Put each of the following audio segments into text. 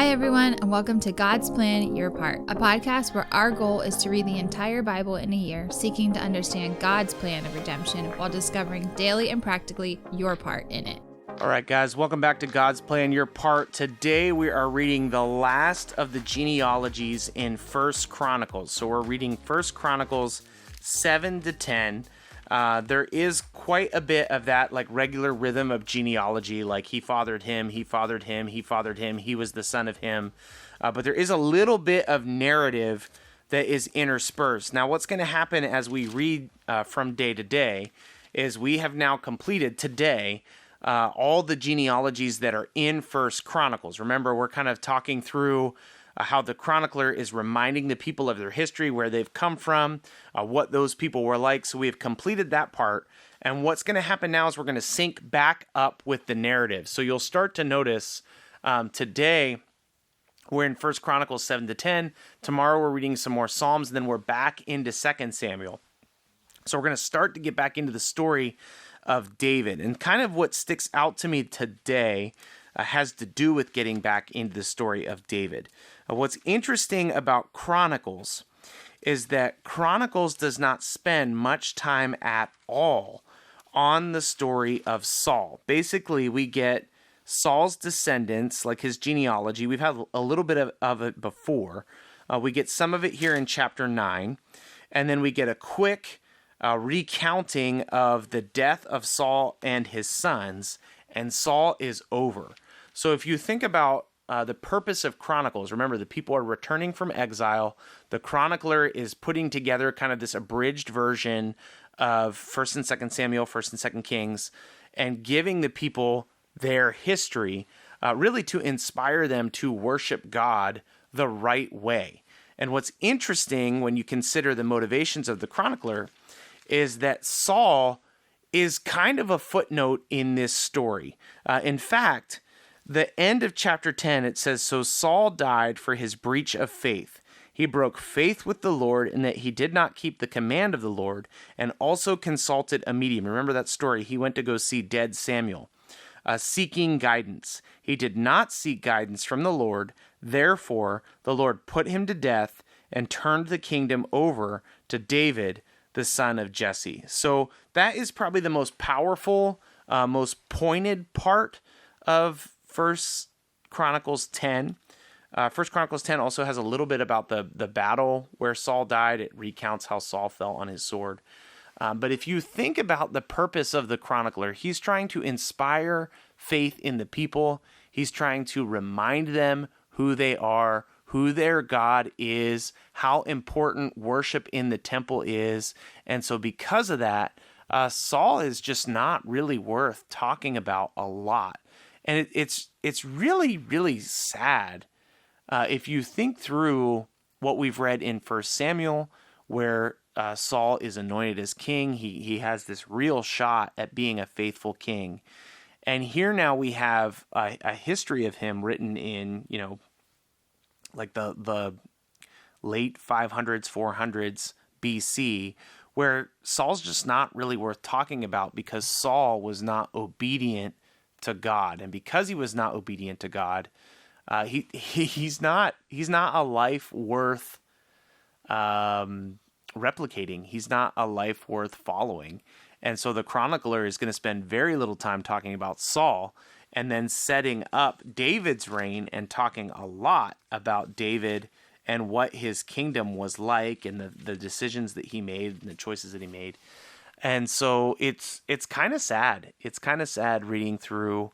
Hi, everyone, and welcome to God's Plan, Your Part, a podcast where our goal is to read the entire Bible in a year, seeking to understand God's plan of redemption while discovering daily and practically your part in it. All right, guys, welcome back to God's Plan, Your Part. Today we are reading the last of the genealogies in 1 Chronicles. So we're reading 1 Chronicles 7 to 10. There is quite a bit of that like regular rhythm of genealogy, like he fathered him, he fathered him, he fathered him, he was the son of him. But there is a little bit of narrative that is interspersed. Now, what's going to happen as we read from day to day is we have now completed today all the genealogies that are in 1 Chronicles. Remember, we're kind of talking through how the chronicler is reminding the people of their history, where they've come from, what those people were like. So we have completed that part. And what's going to happen now is we're going to sync back up with the narrative. So you'll start to notice today we're in 1 Chronicles 7 to 10. Tomorrow we're reading some more Psalms, and then we're back into 2 Samuel. So we're going to start to get back into the story of David. And kind of what sticks out to me today has to do with getting back into the story of David. What's interesting about Chronicles is that Chronicles does not spend much time at all on the story of Saul. Basically, we get Saul's descendants, like his genealogy. We've had a little bit of it before. We get some of it here in chapter 9. And then we get a quick recounting of the death of Saul and his sons, and Saul is over. So if you think about the purpose of Chronicles, remember the people are returning from exile. The chronicler is putting together kind of this abridged version of 1st and 2nd Samuel, 1st and 2nd Kings, and giving the people their history, really to inspire them to worship God the right way. And what's interesting when you consider the motivations of the chronicler is that Saul is kind of a footnote in this story. In fact, the end of chapter 10, it says, "So Saul died for his breach of faith. He broke faith with the Lord in that he did not keep the command of the Lord, and also consulted a medium." Remember that story? He went to go see dead Samuel, seeking guidance. He did not seek guidance from the Lord. Therefore, the Lord put him to death and turned the kingdom over to David, the son of Jesse. So that is probably the most powerful, most pointed part of 1 Chronicles 10. 1 Chronicles 10 also has a little bit about the battle where Saul died. It recounts how Saul fell on his sword. But if you think about the purpose of the chronicler, he's trying to inspire faith in the people. He's trying to remind them who they are, who their God is, how important worship in the temple is. And so because of that, Saul is just not really worth talking about a lot. And it's really, really sad if you think through what we've read in 1 Samuel, where Saul is anointed as king. He has this real shot at being a faithful king. And here now we have a history of him written in, like the late 500s, 400s BC, where Saul's just not really worth talking about because Saul was not obedient to God. And because he was not obedient to God, he's not a life worth replicating. He's not a life worth following. And so the chronicler is going to spend very little time talking about Saul and then setting up David's reign and talking a lot about David and what his kingdom was like and the decisions that he made and the choices that he made. And so it's kind of sad. It's kind of sad reading through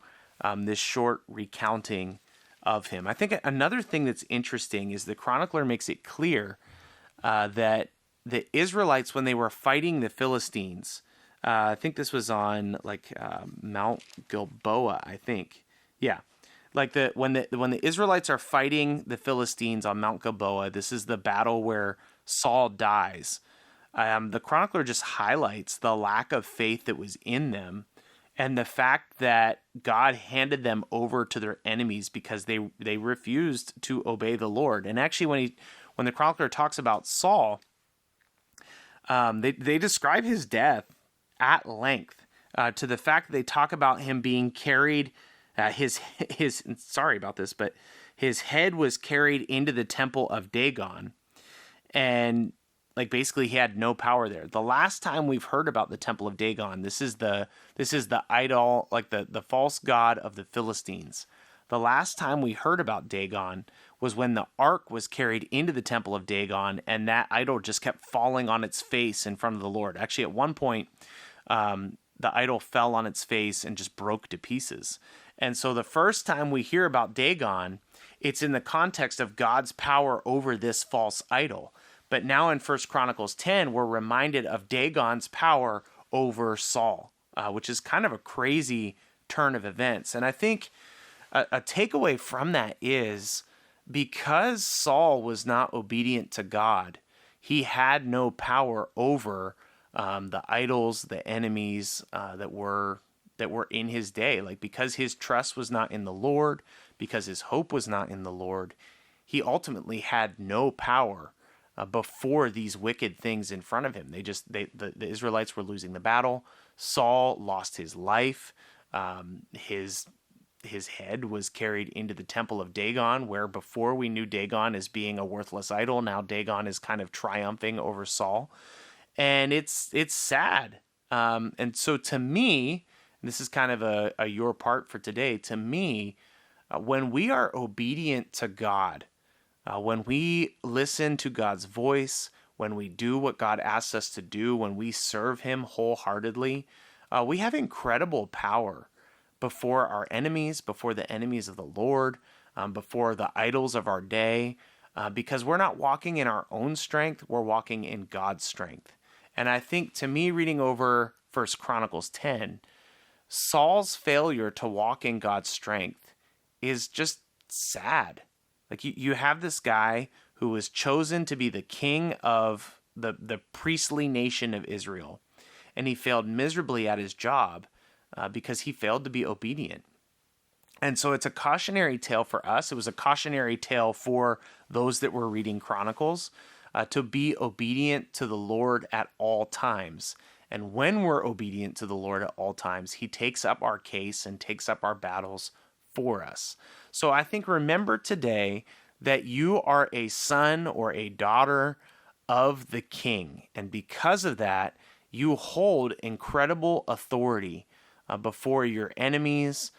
this short recounting of him. I think another thing that's interesting is the chronicler makes it clear that the Israelites, when they were fighting the Philistines, I think this was on Mount Gilboa, I think. Yeah. Like when the Israelites are fighting the Philistines on Mount Gilboa, this is the battle where Saul dies. The chronicler just highlights the lack of faith that was in them and the fact that God handed them over to their enemies because they refused to obey the Lord. And actually, when the chronicler talks about Saul, they describe his death at length, to the fact that they talk about him being carried his sorry about this, but his head was carried into the temple of Dagon, and like basically he had no power there. The last time we've heard about the temple of Dagon, this is the idol, like the false god of the Philistines. The last time we heard about Dagon was when the ark was carried into the temple of Dagon, and that idol just kept falling on its face in front of the Lord. Actually, at one point, the idol fell on its face and just broke to pieces. And so the first time we hear about Dagon, it's in the context of God's power over this false idol. But now in 1 Chronicles 10, we're reminded of Dagon's power over Saul, which is kind of a crazy turn of events. And I think a takeaway from that is because Saul was not obedient to God, he had no power over the idols, the enemies that were in his day. Like, because his trust was not in the Lord, because his hope was not in the Lord, he ultimately had no power before these wicked things in front of him. The Israelites were losing the battle. Saul lost his life. His head was carried into the temple of Dagon, where before we knew Dagon as being a worthless idol, now Dagon is kind of triumphing over Saul. And it's sad. And so to me, this is kind of a your part for today, to me, when we are obedient to God, when we listen to God's voice, when we do what God asks us to do, when we serve him wholeheartedly, we have incredible power before our enemies, before the enemies of the Lord, before the idols of our day, because we're not walking in our own strength, we're walking in God's strength. And I think, to me, reading over 1 Chronicles 10, Saul's failure to walk in God's strength is just sad. Like, you have this guy who was chosen to be the king of the priestly nation of Israel, and he failed miserably at his job because he failed to be obedient. And so it's a cautionary tale for us. It was a cautionary tale for those that were reading Chronicles to be obedient to the Lord at all times. And when we're obedient to the Lord at all times, he takes up our case and takes up our battles for us. So I think, remember today that you are a son or a daughter of the King. And because of that, you hold incredible authority before your enemies,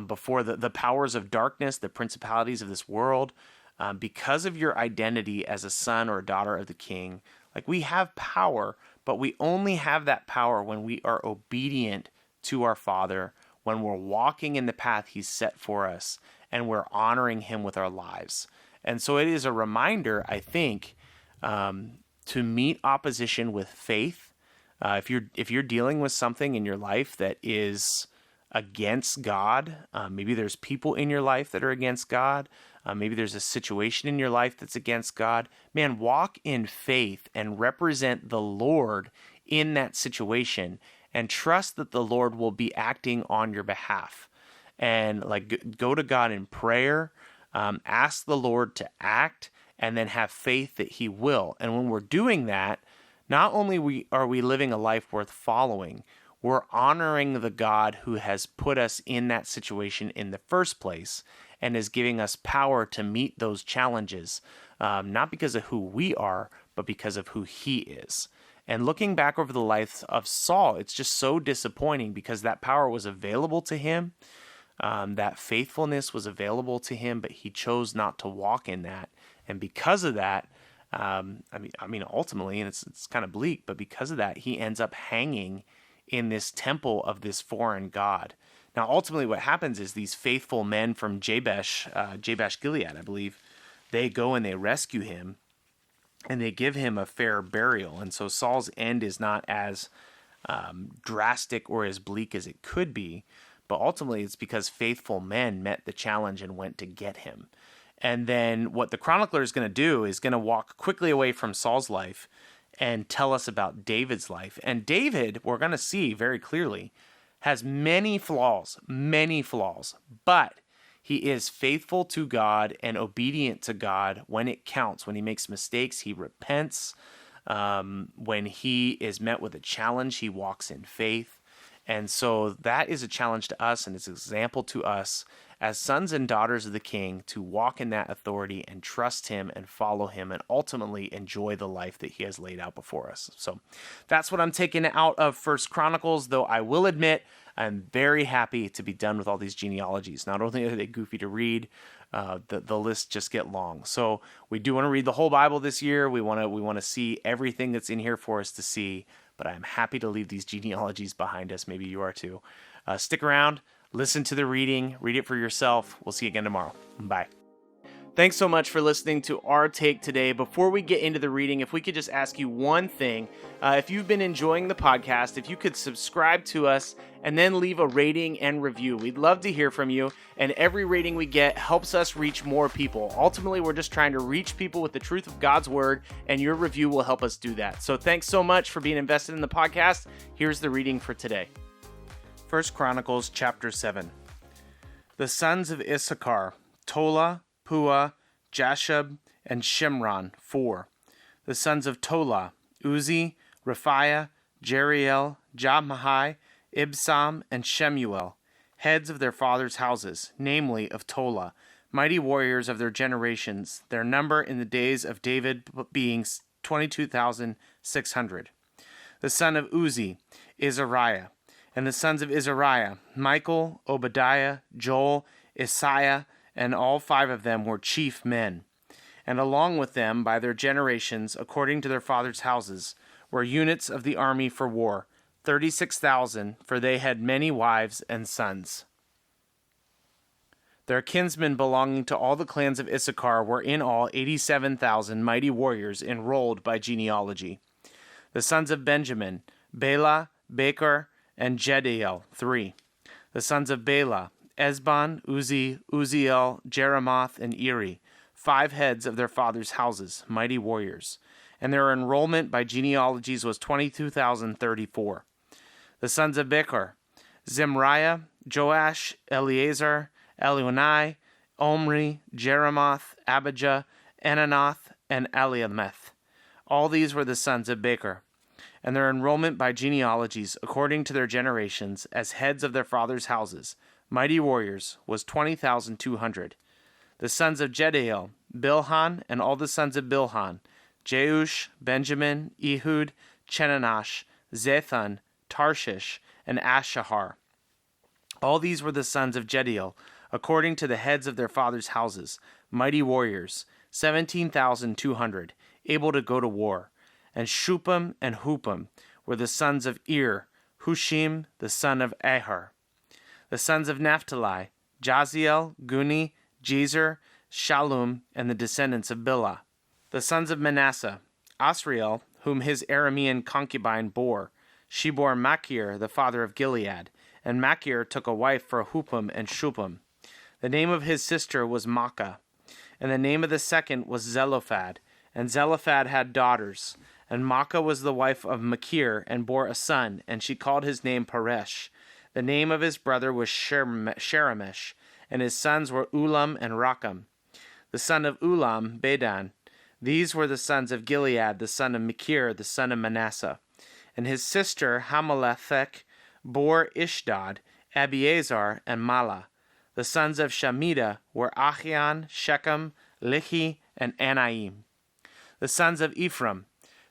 before the powers of darkness, the principalities of this world. Because of your identity as a son or a daughter of the King, like, we have power, but we only have that power when we are obedient to our Father, when we're walking in the path he's set for us, and we're honoring him with our lives. And so it is a reminder, I think, to meet opposition with faith. If you're dealing with something in your life that is against God, maybe there's people in your life that are against God, maybe there's a situation in your life that's against God, man, walk in faith and represent the Lord in that situation, and trust that the Lord will be acting on your behalf. And like, go to God in prayer, ask the Lord to act, and then have faith that he will. And when we're doing that, not only are we living a life worth following, we're honoring the God who has put us in that situation in the first place and is giving us power to meet those challenges, not because of who we are, but because of who he is. And looking back over the life of Saul, it's just so disappointing because that power was available to him, that faithfulness was available to him, but he chose not to walk in that. And because of that, ultimately, and it's kind of bleak, but because of that, he ends up hanging in this temple of this foreign god. Now, ultimately, what happens is these faithful men from Jabesh Gilead, I believe, they go and they rescue him, and they give him a fair burial. And so Saul's end is not as drastic or as bleak as it could be, but ultimately it's because faithful men met the challenge and went to get him. And then what the chronicler is going to do is going to walk quickly away from Saul's life and tell us about David's life. And David, we're going to see very clearly, has many flaws, but he is faithful to God and obedient to God when it counts. When he makes mistakes, he repents. When he is met with a challenge, he walks in faith. And so that is a challenge to us, and it's an example to us as sons and daughters of the King to walk in that authority and trust him and follow him and ultimately enjoy the life that he has laid out before us. So that's what I'm taking out of First Chronicles, though I will admit I'm very happy to be done with all these genealogies. Not only are they goofy to read, the lists just get long. So we do want to read the whole Bible this year. We want to see everything that's in here for us to see, but I'm happy to leave these genealogies behind us. Maybe you are too. Stick around, listen to the reading, read it for yourself. We'll see you again tomorrow. Bye. Thanks so much for listening to our take today. Before we get into the reading, if we could just ask you one thing. If you've been enjoying the podcast, if you could subscribe to us and then leave a rating and review. We'd love to hear from you, and every rating we get helps us reach more people. Ultimately, we're just trying to reach people with the truth of God's word, and your review will help us do that. So thanks so much for being invested in the podcast. Here's the reading for today. 1 Chronicles chapter 7. The sons of Issachar, Tola, Puah, Jashub, and Shimron, 4. The sons of Tola, Uzi, Raphiah, Jeriel, Jabmahai, Ibsam, and Shemuel, heads of their fathers' houses, namely of Tola, mighty warriors of their generations, their number in the days of David being 22,600. The son of Uzi, Izariah, and the sons of Izariah, Michael, Obadiah, Joel, Isaiah, and all 5 of them were chief men. And along with them, by their generations, according to their fathers' houses, were units of the army for war, 36,000, for they had many wives and sons. Their kinsmen belonging to all the clans of Issachar were in all 87,000 mighty warriors enrolled by genealogy. The sons of Benjamin, Bela, Becher, and Jediel, 3. The sons of Bela, Esbon, Uzi, Uziel, Jeremoth, and Eri, 5 heads of their fathers' houses, mighty warriors. And their enrollment by genealogies was 22,034. The sons of Becher, Zimriah, Joash, Eleazar, Elionai, Omri, Jeremoth, Abijah, Ananoth, and Eliameth. All these were the sons of Becher. And their enrollment by genealogies, according to their generations, as heads of their fathers' houses, mighty warriors, was 20,200. The sons of Jediel, Bilhan, and all the sons of Bilhan, Jeush, Benjamin, Ehud, Chenanash, Zethan, Tarshish, and Ashahar. All these were the sons of Jediel, according to the heads of their fathers' houses, mighty warriors, 17,200, able to go to war. And Shupam and Hupam were the sons of Ir, Hushim, the son of Ahar. The sons of Naphtali, Jaziel, Guni, Jezer, Shallum, and the descendants of Bilhah. The sons of Manasseh, Asriel, whom his Aramean concubine bore. She bore Machir, the father of Gilead, and Machir took a wife for Hupam and Shupam. The name of his sister was Maacah, and the name of the second was Zelophehad, and Zelophehad had daughters. And Maacah was the wife of Machir, and bore a son, and she called his name Peresh. The name of his brother was Sheremesh, and his sons were Ulam and Rakam. The son of Ulam, Bedan. These were the sons of Gilead, the son of Machir, the son of Manasseh. And his sister Hamalethek bore Ishdod, Abiezer, and Mala. The sons of Shemida were Achian, Shechem, Lichi, and Anaim. The sons of Ephraim,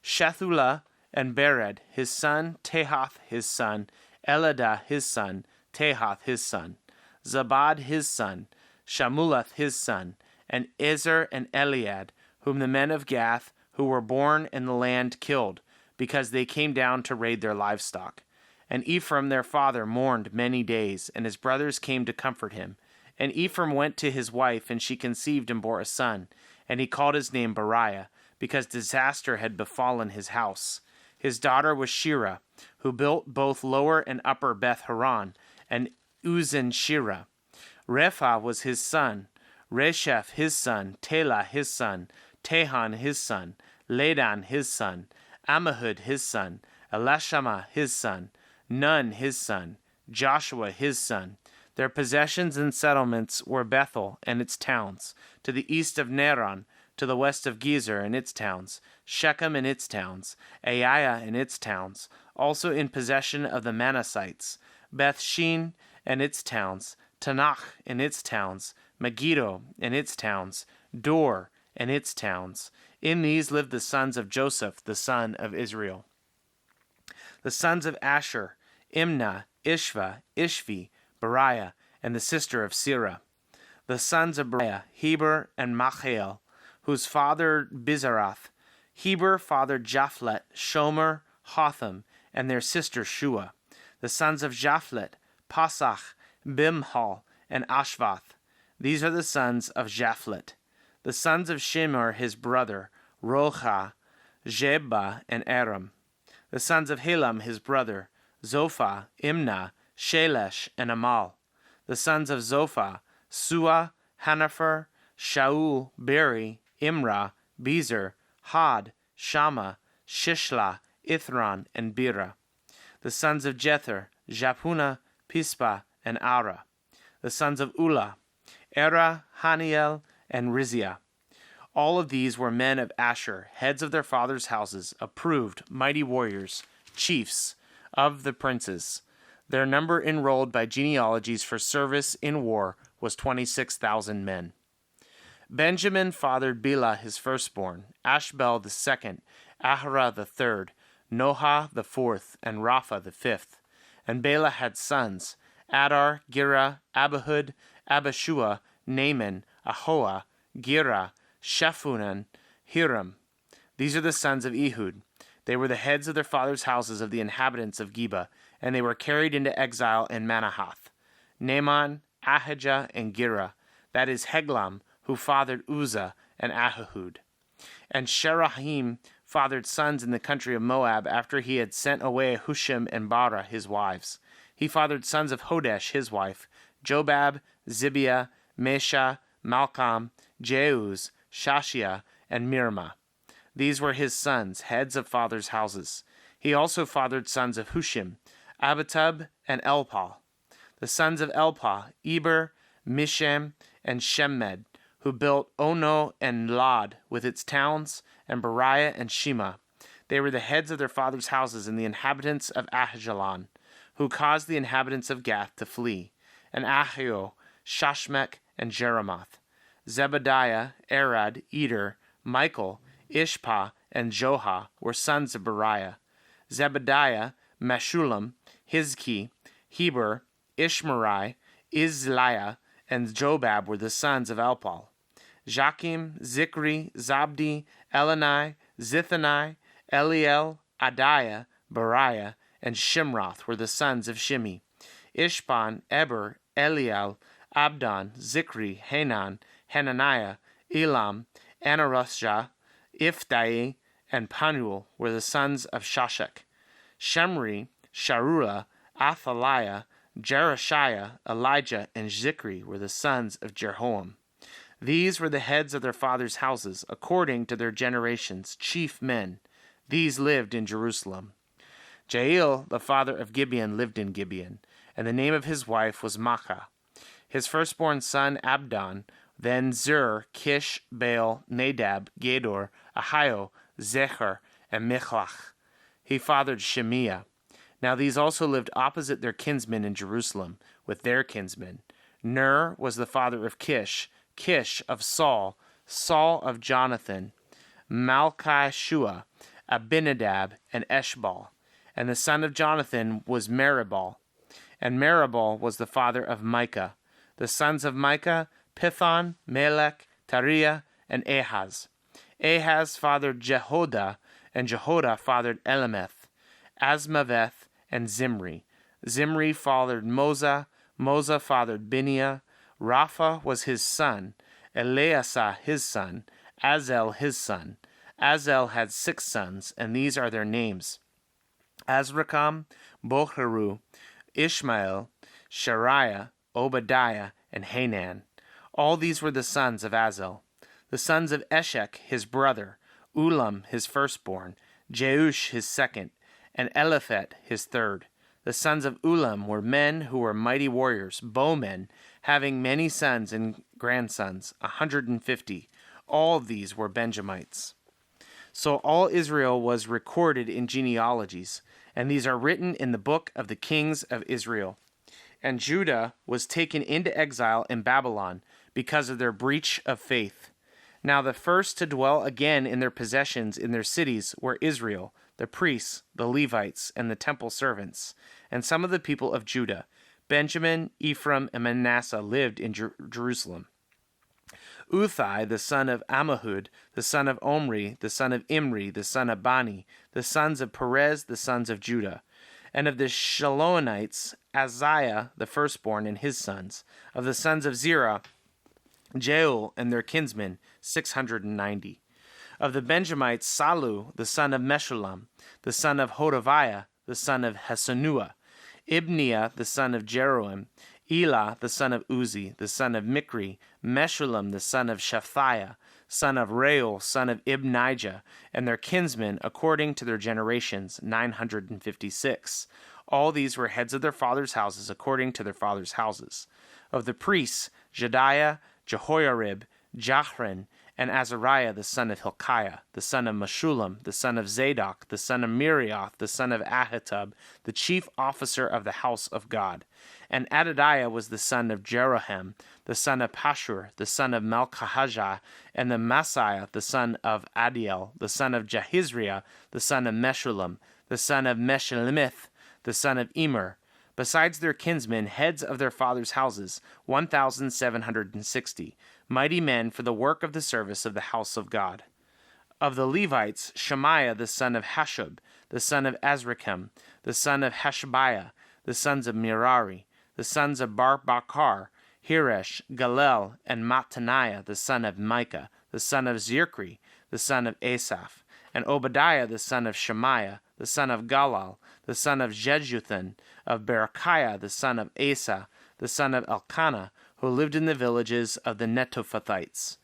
Shethulah, and Bered, his son, Tehath, his son, Eladah, his son, Tehath, his son, Zabad, his son, Shamulath, his son, and Ezer and Eliad, whom the men of Gath, who were born in the land, killed, because they came down to raid their livestock. And Ephraim their father mourned many days, and his brothers came to comfort him. And Ephraim went to his wife, and she conceived and bore a son, and he called his name Beriah, because disaster had befallen his house. His daughter was Shirah, who built both lower and upper Beth Horon, and Uzzen Shirah. Repha was his son, Resheph his son, Telah his son, Tehan his son, Ladan his son, Ammihud his son, Elishama his son, Nun his son, Joshua his son. Their possessions and settlements were Bethel and its towns, to the east of Neron, to the west of Gezer and its towns, Shechem and its towns, Aiah and its towns, also in possession of the Manassites, Beth-shin and its towns, Tanach and its towns, Megiddo and its towns, Dor and its towns. In these lived the sons of Joseph, the son of Israel. The sons of Asher, Imnah, Ishva, Ishvi, Beriah, and the sister of Sirah. The sons of Beriah, Heber and Machael, whose father Bizarath. Heber fathered Japhlet, Shomer, Hotham, and their sister Shua. The sons of Japhlet, Pasach, Bimhal, and Ashvath. These are the sons of Japhlet. The sons of Shimur, his brother, Rocha, Jebba, and Aram. The sons of Hilam, his brother, Zophah, Imnah, Shelesh, and Amal. The sons of Zophah, Sua, Hanaphar, Shaul, Beri, Imrah, Bezer, Had, Shammah, Shishla, Ithran, and Bira. The sons of Jether, Japhunah, Pispa, and Ara. The sons of Ulah, Era, Haniel, and Riziah. All of these were men of Asher, heads of their fathers' houses, approved, mighty warriors, chiefs of the princes. Their number enrolled by genealogies for service in war was 26,000 men. Benjamin fathered Bela his firstborn, Ashbel the second, Ahara the third, Noha the fourth, and Rapha the fifth. And Bela had sons, Adar, Gera, Abihud, Abishua, Naaman, Ahoah, Gera, Shaphunan, Hiram. These are the sons of Ehud. They were the heads of their fathers' houses of the inhabitants of Geba, and they were carried into exile in Manahath. Naaman, Ahijah, and Gera, that is Heglam, who fathered Uzzah and Ahihud. And Sherahim fathered sons in the country of Moab after he had sent away Hushim and Bara his wives. He fathered sons of Hodesh his wife, Jobab, Zibiah, Mesha, Malcham, Jeuz, Shashia, and Mirma. These were his sons, heads of fathers' houses. He also fathered sons of Hushim, Abitub, and Elpah. The sons of Elpah, Eber, Mishem, and Shemed, who built Ono and Lod with its towns, and Beriah and Shema. They were the heads of their fathers' houses and the inhabitants of Ahijalon, who caused the inhabitants of Gath to flee, and Ahio, Shashmek, and Jeremoth. Zebediah, Arad, Eder, Michael, Ishpa, and Joha were sons of Beriah. Zebediah, Meshullam, Hizki, Heber, Ishmerai, Izliah, and Jobab were the sons of Elpal. Jachim, Zikri, Zabdi, Elani, Zithani, Eliel, Adiah, Beriah, and Shimroth were the sons of Shimi. Ishban, Eber, Eliel, Abdon, Zikri, Hanan, Hananiah, Elam, Anarusjah, Iftai, and Panuel were the sons of Shashak. Shemri, Sharula, Athaliah, Jerushiah, Elijah, and Zikri were the sons of Jeroham. These were the heads of their fathers' houses, according to their generations, chief men. These lived in Jerusalem. Jael, the father of Gibeon, lived in Gibeon, and the name of his wife was Maachah. His firstborn son Abdon, then Zur, Kish, Baal, Nadab, Gedor, Ahio, Zechar, and Michlach. He fathered Shemiah. Now these also lived opposite their kinsmen in Jerusalem, with their kinsmen. Ner was the father of Kish, Kish of Saul, Saul of Jonathan, Malchishua, Abinadab, and Eshbal. And the son of Jonathan was Meribal. And Meribal was the father of Micah. The sons of Micah, Pithon, Melech, Tariah, and Ahaz. Ahaz fathered Jehoda, and Jehoda fathered Elameth, Asmaveth, and Zimri. Zimri fathered Moza, Moza fathered Biniah. Rapha was his son, Eleasah his son, Azel his son. Azel had 6 sons, and these are their names: Azrikam, Bocheru, Ishmael, Shariah, Obadiah, and Hanan. All these were the sons of Azel. The sons of Eshek his brother, Ulam his firstborn, Jeush his second, and Eliphet his third. The sons of Ulam were men who were mighty warriors, bowmen, having many sons and grandsons, 150. all of these were Benjamites. So all Israel was recorded in genealogies, and these are written in the book of the kings of Israel. And Judah was taken into exile in Babylon because of their breach of faith. Now the first to dwell again in their possessions in their cities were Israel, the priests, the Levites, and the temple servants, and some of the people of Judah. Benjamin, Ephraim, and Manasseh lived in Jerusalem. Uthai, the son of Ammihud, the son of Omri, the son of Imri, the son of Bani, the sons of Perez, the sons of Judah. And of the Shalonites, Azariah, the firstborn, and his sons. Of the sons of Zerah, Jeuel and their kinsmen, 690. Of the Benjamites, Salu, the son of Meshullam, the son of Hodaviah, the son of Hasanua, Ibniah, the son of Jeroam, Elah, the son of Uzi, the son of Mikri, Meshullam, the son of Shephatiah, son of Reuel, son of Ibnijah, and their kinsmen, according to their generations, 956. All these were heads of their fathers' houses, according to their fathers' houses. Of the priests, Jediah, Jehoiarib, Jahran, and Azariah the son of Hilkiah, the son of Meshullam, the son of Zadok, the son of Miriath, the son of Ahitub, the chief officer of the house of God. And Adadiah was the son of Jeroham, the son of Pashur, the son of Malchijah, and the Messiah, the son of Adiel, the son of Jahizriah, the son of Meshullam, the son of Meshelemith, the son of Emer. Besides their kinsmen, heads of their fathers' houses, 1,760, mighty men for the work of the service of the house of God. Of the Levites, Shemaiah the son of Hashub, the son of Azrikam, the son of Hashabiah, the sons of Merari, the sons of Barbachar, Hiresh, Galel, and Mattaniah the son of Micah, the son of Zirkri, the son of Asaph, and Obadiah the son of Shemaiah, the son of Galal, the son of Jeduthun, of Berechiah the son of Asa, the son of Elkanah, who lived in the villages of the Netophathites.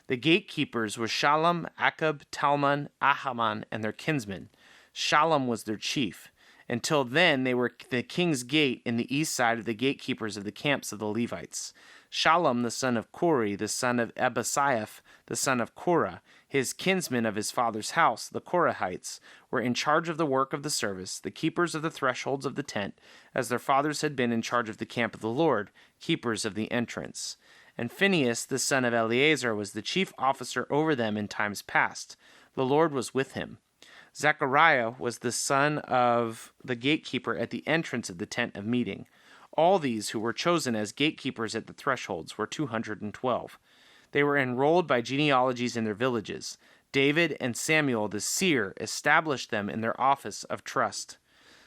The gatekeepers were Shallum, Akab, Talmon, Ahaman, and their kinsmen. Shallum was their chief. Until then, they were the king's gate in the east side of the gatekeepers of the camps of the Levites. Shallum, the son of Kori, the son of Abasiaph, the son of Korah, his kinsmen of his father's house, the Korahites, were in charge of the work of the service, the keepers of the thresholds of the tent, as their fathers had been in charge of the camp of the Lord, keepers of the entrance. And Phinehas, the son of Eleazar, was the chief officer over them in times past. The Lord was with him. Zechariah was the son of the gatekeeper at the entrance of the tent of meeting. All these who were chosen as gatekeepers at the thresholds were 212. They were enrolled by genealogies in their villages. David and Samuel the seer established them in their office of trust.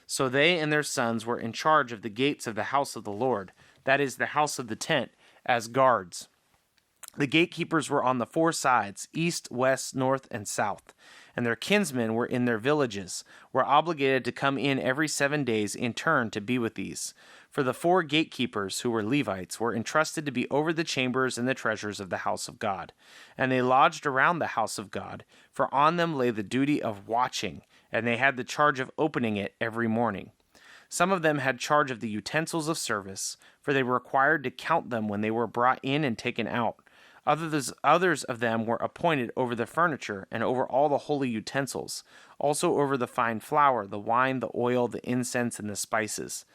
So they and their sons were in charge of the gates of the house of the Lord, that is, the house of the tent, as guards. The gatekeepers were on the four sides, east, west, north, and south, and their kinsmen were in their villages, were obligated to come in every 7 days in turn to be with these. For the four gatekeepers, who were Levites, were entrusted to be over the chambers and the treasures of the house of God. And they lodged around the house of God, for on them lay the duty of watching, and they had the charge of opening it every morning. Some of them had charge of the utensils of service, for they were required to count them when they were brought in and taken out. Others of them were appointed over the furniture and over all the holy utensils, also over the fine flour, the wine, the oil, the incense, and the spices.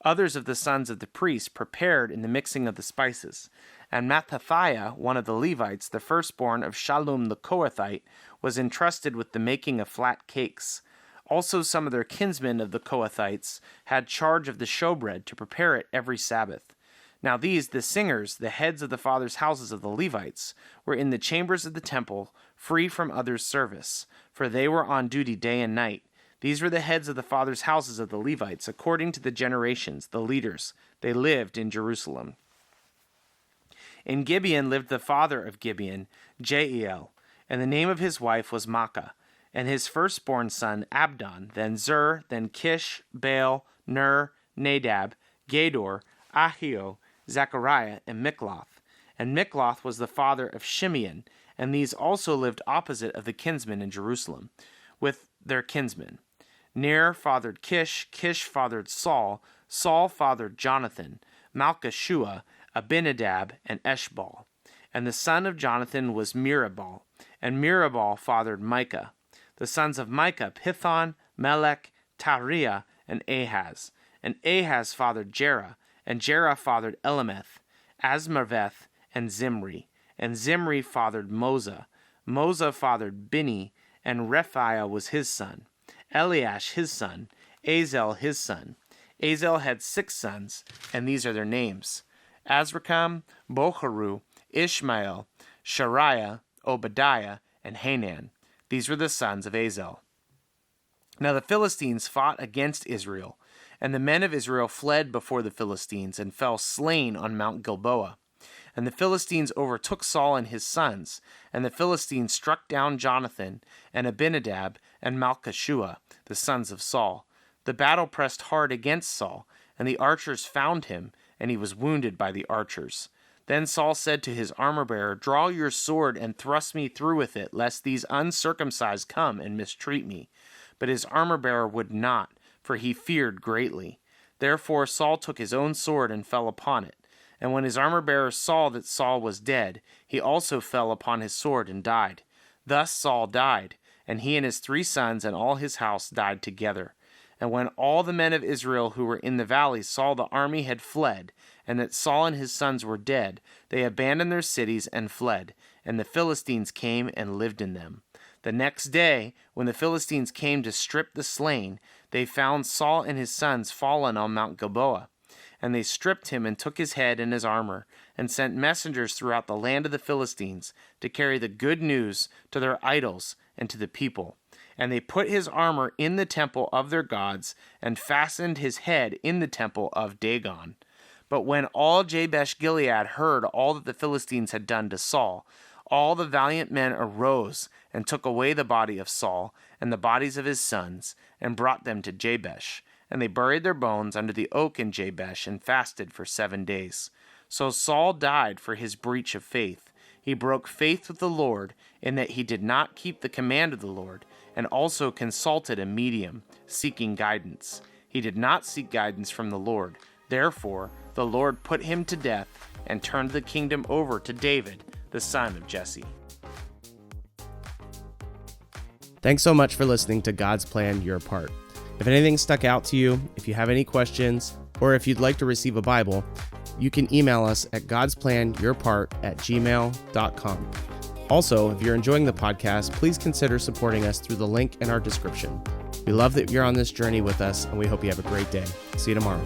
Others of the sons of the priests prepared in the mixing of the spices. And Mattathiah, one of the Levites, the firstborn of Shallum the Kohathite, was entrusted with the making of flat cakes. Also some of their kinsmen of the Kohathites had charge of the showbread to prepare it every Sabbath. Now these, the singers, the heads of the fathers' houses of the Levites, were in the chambers of the temple, free from others' service, for they were on duty day and night. These were the heads of the fathers' houses of the Levites, according to the generations, the leaders. They lived in Jerusalem. In Gibeon lived the father of Gibeon, Jeiel, and the name of his wife was Maacah, and his firstborn son Abdon, then Zur, then Kish, Baal, Ner, Nadab, Gedor, Ahio, Zechariah, and Mikloth. And Mikloth was the father of Shimeon, and these also lived opposite of the kinsmen in Jerusalem, with their kinsmen. Ner fathered Kish, Kish fathered Saul, Saul fathered Jonathan, Malchishua, Abinadab, and Eshbal. And the son of Jonathan was Mirabal, and Mirabal fathered Micah. The sons of Micah, Pithon, Melech, Tariah, and Ahaz. And Ahaz fathered Jerah, and Jerah fathered Elameth, Asmarveth, and Zimri. And Zimri fathered Moza. Moza fathered Bini, and Rephiah was his son. Eliash his son, Azel his son. Azel had 6 sons, and these are their names: Azrikam, Bocharu, Ishmael, Shariah, Obadiah, and Hanan. These were the sons of Azel. Now the Philistines fought against Israel, and the men of Israel fled before the Philistines and fell slain on Mount Gilboa. And the Philistines overtook Saul and his sons, and the Philistines struck down Jonathan and Abinadab and Malchishua, the sons of Saul. The battle pressed hard against Saul, and the archers found him, and he was wounded by the archers. Then Saul said to his armor-bearer, "Draw your sword and thrust me through with it, lest these uncircumcised come and mistreat me." But his armor-bearer would not, for he feared greatly. Therefore Saul took his own sword and fell upon it. And when his armor-bearer saw that Saul was dead, he also fell upon his sword and died. Thus Saul died, and he and his 3 sons and all his house died together. And when all the men of Israel who were in the valley saw the army had fled, and that Saul and his sons were dead, they abandoned their cities and fled, and the Philistines came and lived in them. The next day, when the Philistines came to strip the slain, they found Saul and his sons fallen on Mount Gilboa. And they stripped him and took his head and his armor, and sent messengers throughout the land of the Philistines to carry the good news to their idols and to the people. And they put his armor in the temple of their gods, and fastened his head in the temple of Dagon. But when all Jabesh-Gilead heard all that the Philistines had done to Saul, all the valiant men arose and took away the body of Saul and the bodies of his sons, and brought them to Jabesh. And they buried their bones under the oak in Jabesh, and fasted for 7 days. So Saul died for his breach of faith. He broke faith with the Lord, in that he did not keep the command of the Lord, and also consulted a medium, seeking guidance. He did not seek guidance from the Lord. Therefore the Lord put him to death, and turned the kingdom over to David, the son of Jesse. Thanks so much for listening to God's Plan, Your Part. If anything stuck out to you, if you have any questions, or if you'd like to receive a Bible, you can email us at godsplanyourpart@gmail.com. Also, if you're enjoying the podcast, please consider supporting us through the link in our description. We love that you're on this journey with us, and we hope you have a great day. See you tomorrow.